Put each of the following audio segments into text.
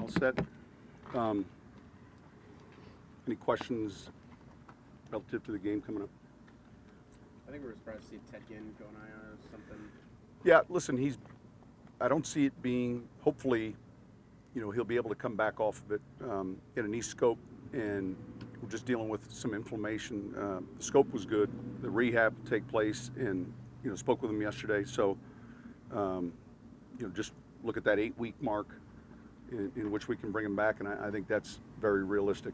All set. Any questions relative to the game coming up? I think we're surprised to see Ted Ginn go on IR or something. Yeah, listen, I don't see it being, hopefully, he'll be able to come back off of it, get a knee scope, and we're just dealing with some inflammation. The scope was good. The rehab will take place, and, spoke with him yesterday. So, just look at that 8-week mark in which we can bring him back, and I think that's very realistic.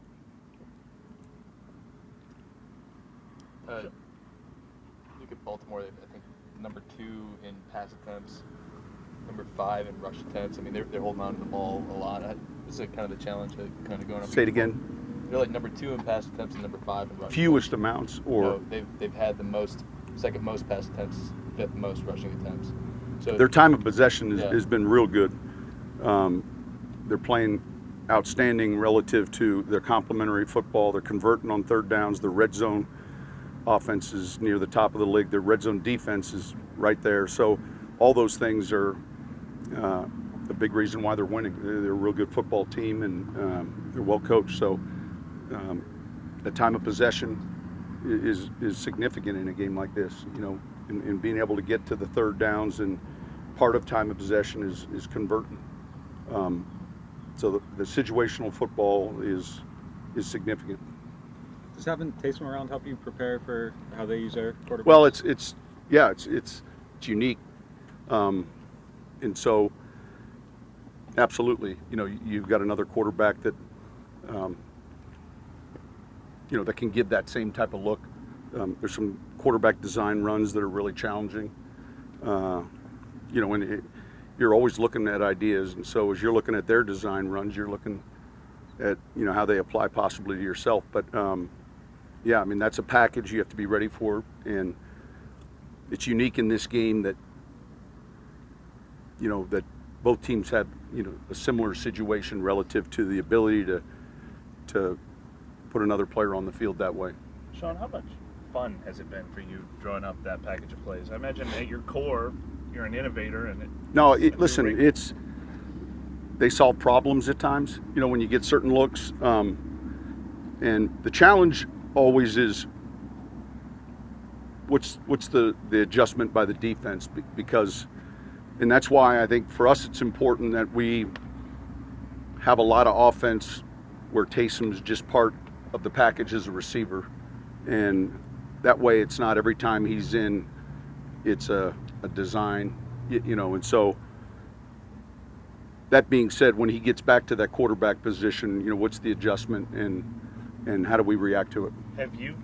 Look at Baltimore, I think number 2 in pass attempts, number 5 in rush attempts. I mean, they're holding on to the ball a lot. This is kind of the challenge that kind of going up. Say it again. They're like number 2 in pass attempts and number 5 in rush. Fewest attempts. amounts, or no, they've had the second most pass attempts, 5th most rushing attempts. So their time of possession has been real good. They're playing outstanding relative to their complementary football. They're converting on third downs. Their red zone offense is near the top of the league. Their red zone defense is right there. So all those things are a big reason why they're winning. They're a real good football team, and they're well coached. So the time of possession is significant in a game like this. And being able to get to the third downs, and part of time of possession is converting. So the situational football is significant. Does having Taysom around help you prepare for how they use their quarterback? Well, it's unique, and so absolutely, you've got another quarterback that that can give that same type of look. There's some quarterback design runs that are really challenging. When you're always looking at ideas, and so as you're looking at their design runs, you're looking at how they apply possibly to yourself. But yeah, I mean, that's a package you have to be ready for, and it's unique in this game that that both teams have a similar situation relative to the ability to put another player on the field that way. Sean, how much fun has it been for you drawing up that package of plays? I imagine at your core, you're an innovator, and they solve problems at times. When you get certain looks, and the challenge always is what's the adjustment by the defense, because, and that's why I think for us it's important that we have a lot of offense where Taysom's just part of the package as a receiver, and that way it's not every time he's in it's a design, and so that being said, when he gets back to that quarterback position, what's the adjustment, and how do we react to it? Have you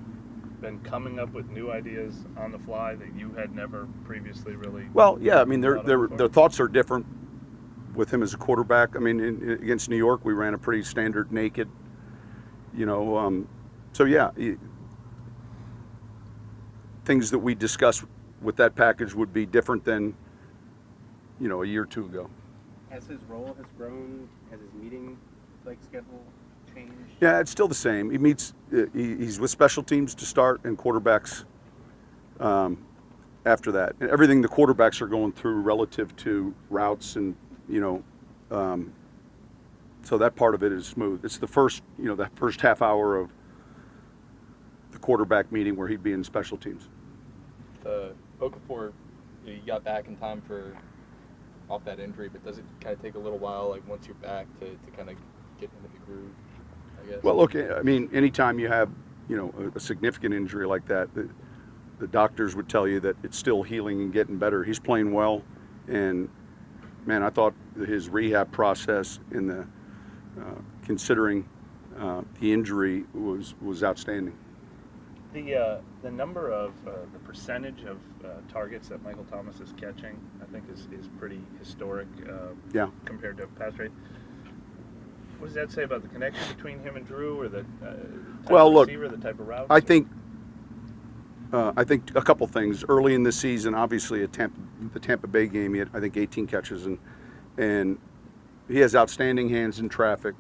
been coming up with new ideas on the fly that you had never previously really? Well, yeah, I mean, their thoughts are different with him as a quarterback. I mean, against New York, we ran a pretty standard naked, so yeah, things that we discussed with that package would be different than, a year or two ago. As his role has grown, has his meeting schedule changed? Yeah, it's still the same. He meets. He's with special teams to start, and quarterbacks after that. And everything the quarterbacks are going through relative to routes, and so that part of it is smooth. It's the first, that first half hour of the quarterback meeting where he'd be in special teams. Okafor, you got back in time off that injury, but does it kind of take a little while, once you're back, to kind of get into the groove, I guess? Well, look, I mean, anytime you have, a significant injury like that, the doctors would tell you that it's still healing and getting better. He's playing well, and man, I thought his rehab process in the considering the injury was outstanding. The number of the percentage of targets that Michael Thomas is catching, I think, is pretty historic. Compared to pass rate. What does that say about the connection between him and Drew, or the type of receiver, the type of route? I think a couple things. Early in the season, obviously the Tampa Bay game, he had, I think, 18 catches, and he has outstanding hands in traffic.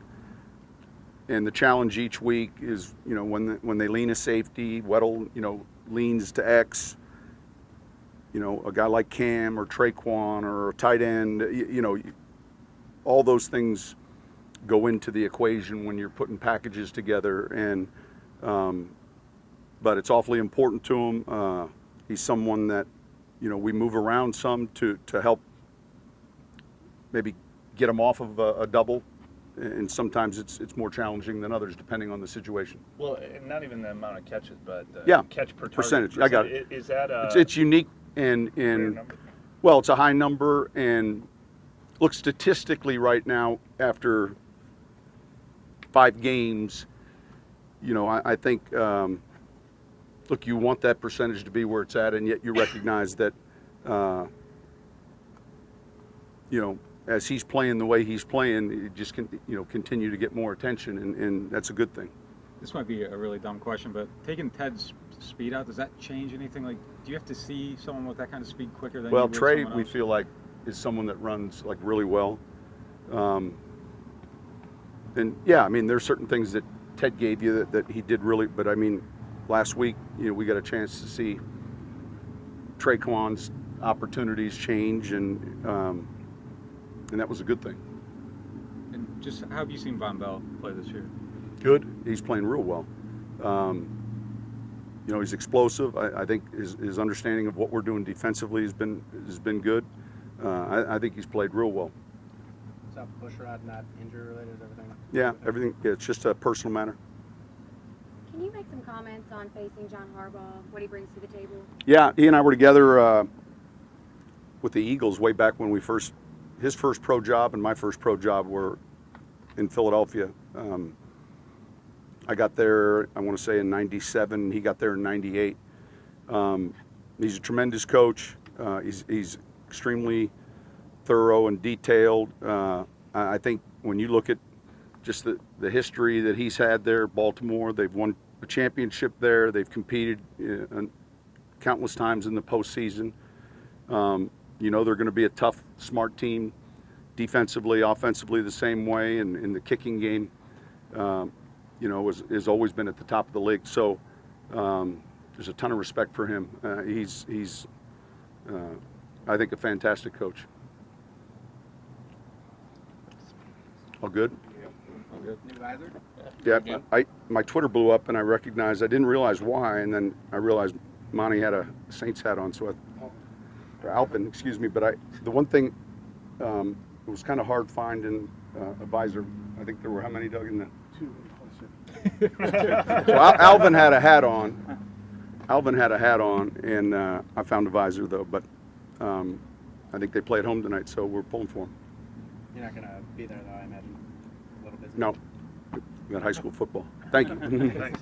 And the challenge each week is, when they lean a safety, Weddle, leans to X. A guy like Cam or Traquan or a tight end, all those things go into the equation when you're putting packages together. And but it's awfully important to him. He's someone that, you know, we move around some to help maybe get him off of a double, and sometimes it's more challenging than others depending on the situation. Well, and not even the amount of catches, but yeah, catch per target percentage. I got it. Is that it's unique and well, it's a high number, and look, statistically right now after 5 games, you know, I think look, you want that percentage to be where it's at, and yet you recognize that you know, as he's playing the way he's playing, it just can, you know, continue to get more attention, and that's a good thing. This might be a really dumb question, but taking Ted's speed out, does that change anything? Like, do you have to see someone with that kind of speed quicker than? Well, you would Trey, someone we else? feel like is someone that runs like really well, and yeah, I mean, there's certain things that Ted gave you that he did really, but I mean, last week, you know, we got a chance to see Traquan's opportunities change, and that was a good thing. And just how have you seen Von Bell play this year? Good. He's playing real well. You know, he's explosive. I think his understanding of what we're doing defensively has been good. I think he's played real well. Is that Bushrod not injury related? Everything? Yeah, everything. Yeah, it's just a personal matter. Can you make some comments on facing John Harbaugh, what he brings to the table? Yeah, he and I were together with the Eagles way back when his first pro job and my first pro job were in Philadelphia. I got there, I want to say in '97. He got there in '98. He's a tremendous coach. He's extremely thorough and detailed. I think when you look at just the history that he's had there, Baltimore, they've won a championship there. They've competed countless times in the postseason. You know, they're going to be a tough, smart team, defensively, offensively the same way, and in the kicking game, you know, has always been at the top of the league. So there's a ton of respect for him. He's I think, a fantastic coach. All good? All good. New advisor? Yeah, my Twitter blew up, and I didn't realize why, and then I realized Monty had a Saints hat on, so or Alvin, excuse me. But the one thing, it was kind of hard finding a visor. I think there were how many, Doug, in the 2? So Alvin had a hat on. And I found a visor though. But I think they play at home tonight, so we're pulling for them. You're not going to be there though, I imagine. A little busy. No, we got high school football. Thank you. Thanks.